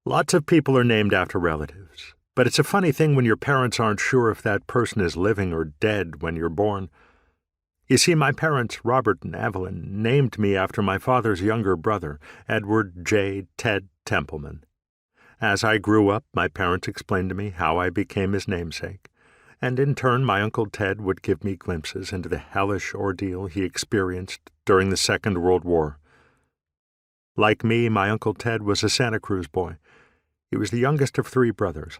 Lots of people are named after relatives, but it's a funny thing when your parents aren't sure if that person is living or dead when you're born. You see, my parents, Robert and Evelyn, named me after my father's younger brother, Edward J. Ted Templeman. As I grew up, my parents explained to me how I became his namesake, and in turn my Uncle Ted would give me glimpses into the hellish ordeal he experienced during the Second World War. Like me, my Uncle Ted was a Santa Cruz boy. He was the youngest of 3 brothers.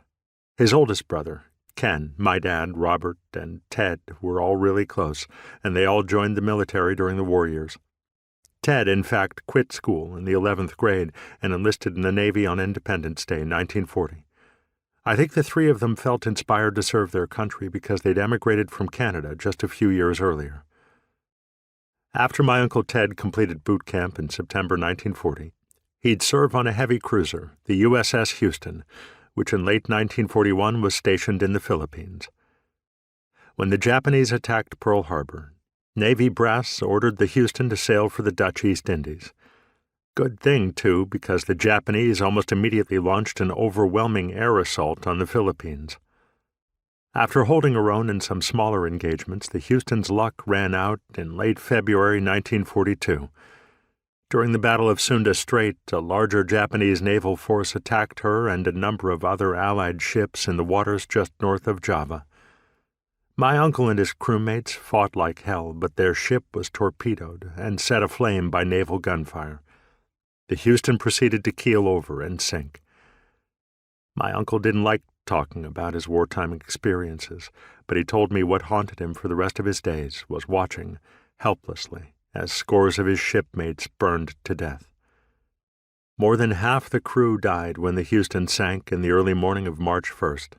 His oldest brother, Ken, my dad, Robert, and Ted were all really close, and they all joined the military during the war years. Ted, in fact, quit school in the 11th grade and enlisted in the Navy on Independence Day, 1940. I think the 3 of them felt inspired to serve their country because they'd emigrated from Canada just a few years earlier. After my Uncle Ted completed boot camp in September 1940, he'd serve on a heavy cruiser, the USS Houston, which in late 1941 was stationed in the Philippines. When the Japanese attacked Pearl Harbor, Navy brass ordered the Houston to sail for the Dutch East Indies. Good thing, too, because the Japanese almost immediately launched an overwhelming air assault on the Philippines. After holding her own in some smaller engagements, the Houston's luck ran out in late February 1942. During the Battle of Sunda Strait, a larger Japanese naval force attacked her and a number of other Allied ships in the waters just north of Java. My uncle and his crewmates fought like hell, but their ship was torpedoed and set aflame by naval gunfire. The Houston proceeded to keel over and sink. My uncle didn't like talking about his wartime experiences, but he told me what haunted him for the rest of his days was watching, helplessly, as scores of his shipmates burned to death. More than half the crew died when the Houston sank in the early morning of March 1st.